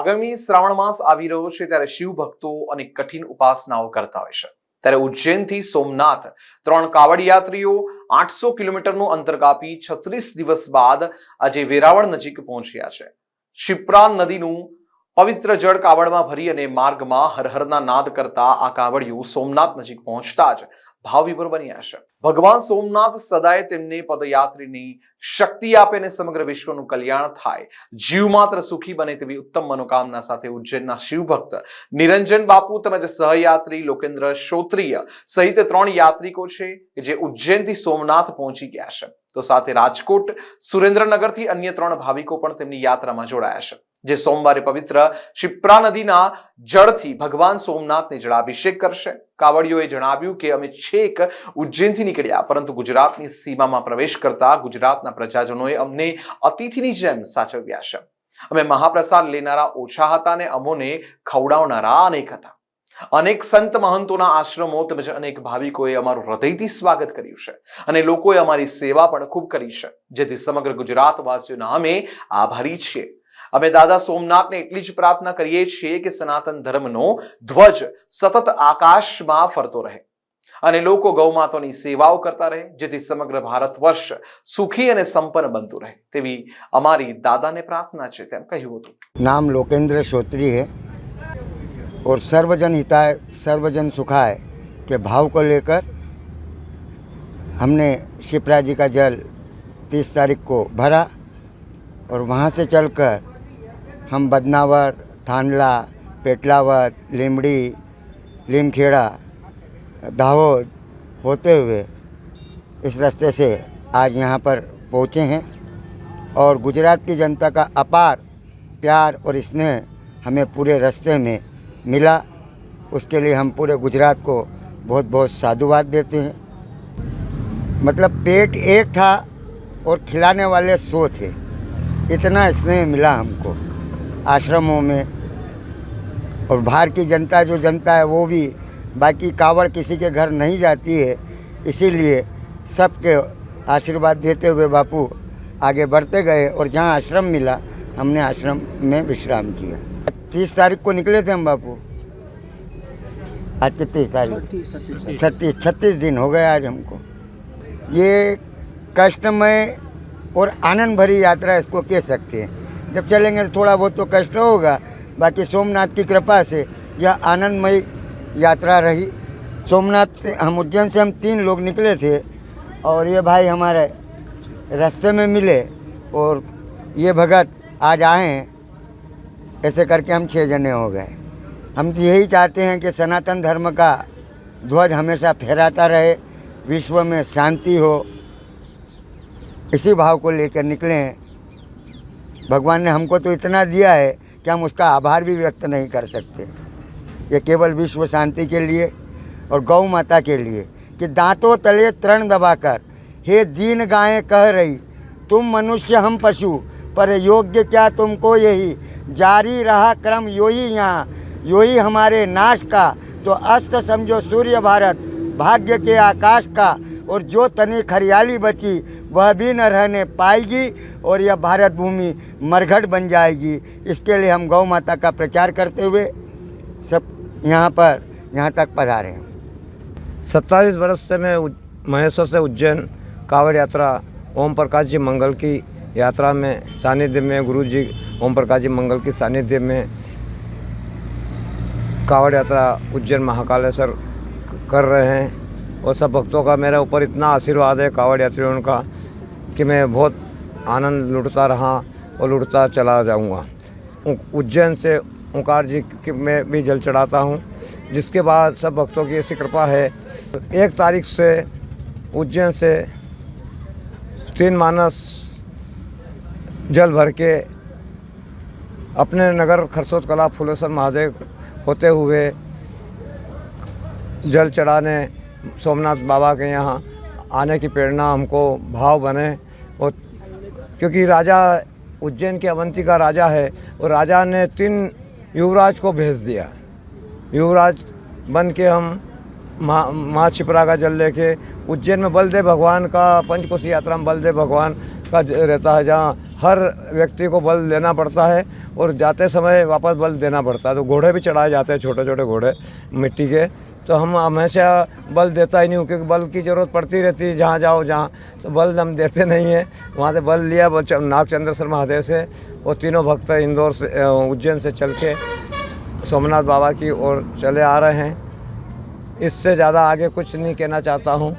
આગામી શ્રાવણ માસ આવી રહ્યો છે ત્યારે શિવ ભક્તો અનેક કઠિન ઉપાસનાઓ કરતા હોય છે। ત્યારે ઉજ્જૈનથી સોમનાથ 3 કાવડ યાત્રીઓ 800 કિલોમીટરનું અંતર કાપી 36 દિવસ બાદ આજે વેરાવળ નજીક પહોંચ્યા છે। શિપ્રા નદીનું પવિત્ર જળ કાવડમાં ભરી અને માર્ગમાં હર હરના નાદ કરતા આ કાવડિયો સોમનાથ નજીક પહોંચતા જ ભાવવિભોર બન્યા છે। ભગવાન સોમનાથ સદાય તેમને પદયાત્રીની શક્તિ આપે અને સમગ્ર વિશ્વનું કલ્યાણ થાય, જીવ માત્ર સુખી બને તેવી ઉત્તમ મનોકામના સાથે ઉજ્જૈનના શિવભક્ત નિરંજન બાપુ તેમજ સહયાત્રી લોકેન્દ્ર શ્રોત્રિય સહિત 3 યાત્રિકો છે જે ઉજ્જૈનથી સોમનાથ પહોંચી ગયા છે। તો સાથે રાજકોટ, સુરેન્દ્રનગરથી અન્ય 3 ભાવિકો પણ તેમની યાત્રામાં જોડાયા છે, જે સોમવારે પવિત્ર શિપ્રા નદીના જળથી ભગવાન સોમનાથને જળાભિષેક કરશે। કાવડિયોએ જણાવ્યું કે અમે છેક ઉજ્જૈનથી નીકળ્યા, પરંતુ ગુજરાતની સીમામાં પ્રવેશ કરતા ગુજરાતના પ્રજાજનોએ અમને અતિથિની જેમ સાચવ્યા છે। અમે મહાપ્રસાદ લેનારા ઓછા હતા અને અમોને ખવડાવનારા અનેક હતા। અનેક સંત મહંતોના આશ્રમો તેમજ અનેક ભાવિકોએ અમારું હૃદયથી સ્વાગત કર્યું છે અને લોકોએ અમારી સેવા પણ ખૂબ કરી છે, જેથી સમગ્ર ગુજરાતવાસીઓના અમે આભારી છીએ। અમે દાદા સોમનાથને એટલી જ પ્રાર્થના કરીએ છીએ કે સનાતન ધર્મનો ધ્વજ સતત આકાશમાં ફરતો રહે અને લોકો ગૌમાતાની સેવાઓ કરતા રહે, જેથી સમગ્ર ભારત વર્ષ સુખી અને સંપન્ન બનતું રહે તેવી અમારી દાદાને પ્રાર્થના છે, તેમ કહ્યું હતું। नाम लोकेंद्र श्रोत्री है और सर्वजन हिताय सर्वजन सुखाय के भाव को लेकर हमने शिप्रा जी का जल 30 तारीख को भरा और वहाँ से चलकर हम बदनावर, थानला, पेटलावत, लीमड़ी, लीमखेड़ा, दाहोद होते हुए इस रास्ते से आज यहाँ पर पहुँचे हैं और गुजरात की जनता का अपार प्यार और स्नेह हमें पूरे रास्ते में मिला। उसके लिए हम पूरे गुजरात को बहुत बहुत साधुवाद देते हैं। मतलब पेट एक था और खिलाने वाले 100 थे, इतना स्नेह मिला हमको आश्रमों में। और बाहर की जनता जो जनता है वो भी, बाकी कावड़ किसी के घर नहीं जाती है, इसीलिए सबके आशीर्वाद देते हुए बापू आगे बढ़ते गए और जहाँ आश्रम मिला हमने आश्रम में विश्राम किया। 30 तारीख को निकले थे हम बापू। आज कितनी तारीख? 36 दिन हो गए आज हमको। ये कष्टमय और आनंद भरी यात्रा इसको कह सकते हैं। जब चलेंगे तो थोड़ा बहुत तो कष्ट होगा, बाकी सोमनाथ की कृपा से यह आनंदमय यात्रा रही। सोमनाथ से हम उज्जैन से हम 3 लोग निकले थे और ये भाई हमारे रास्ते में मिले और ये भगत आज आए हैं, ऐसे करके हम 6 जने हो गए। हम तो यही चाहते हैं कि सनातन धर्म का ध्वज हमेशा फहराता रहे, विश्व में शांति हो, इसी भाव को लेकर निकले हैं। भगवान ने हमको तो इतना दिया है कि हम उसका आभार भी व्यक्त नहीं कर सकते। ये केवल विश्व शांति के लिए और गौ माता के लिए कि दांतों तले तृण दबाकर हे दीन गायें कह रही, तुम मनुष्य हम पशु, पर योग्य क्या तुमको यही, जारी रहा क्रम यो ही यहाँ, यो ही हमारे नाश का, तो अस्त समझो सूर्य भारत भाग्य के आकाश का, और जो तनिक हरियाली बची वह भी न रहने पाएगी और यह भारत भूमि मरघट बन जाएगी। इसके लिए हम गौ माता का प्रचार करते हुए सब यहाँ तक पधारे हैं। 27 वर्ष से मैं महेश्वर से उज्जैन कावड़ यात्रा ओम प्रकाश जी मंगल की यात्रा में सानिध्य में, गुरु जी ओम प्रकाश जी मंगल की सानिध्य में कावड़ यात्रा उज्जैन महाकालेश्वर कर रहे हैं। और सब भक्तों का मेरे ऊपर इतना आशीर्वाद है, कावड़ यात्रियों का, कि मैं बहुत आनंद लुटता रहा और लुटता चला जाऊंगा। उज्जैन से ओंकार जी में भी जल चढ़ाता हूं, जिसके बाद सब भक्तों की ऐसी कृपा है। 1 तारीख से उज्जैन से 3 मानस जल भर के अपने नगर खरसोत कला फुलेश्वर महादेव होते हुए जल चढ़ाने सोमनाथ बाबा के यहाँ आने की प्रेरणा हमको भाव बने। और क्योंकि राजा उज्जैन के अवंती का राजा है और राजा ने 3 युवराज को भेज दिया। युवराज बन के हम माँ शिप्रा का जल लेके उज्जैन में बलदेव भगवान का पंचकोशी यात्रा में बलदेव भगवान का रहता है, जहाँ हर व्यक्ति को बल देना पड़ता है और जाते समय वापस बल देना पड़ता है। तो घोड़े भी चढ़ाए जाते हैं, छोटे छोटे घोड़े मिट्टी के। तो हम हमेशा बल देता ही नहीं हूँ, क्योंकि बल की ज़रूरत पड़ती रहती है जहाँ जाओ जहाँ, तो बल हम देते नहीं हैं। वहाँ से बल लिया नागचंद्रेश्वर महादेव से, और तीनों भक्त इंदौर से उज्जैन से चल के सोमनाथ बाबा की ओर चले आ रहे हैं। इससे ज़्यादा आगे कुछ नहीं कहना चाहता हूँ।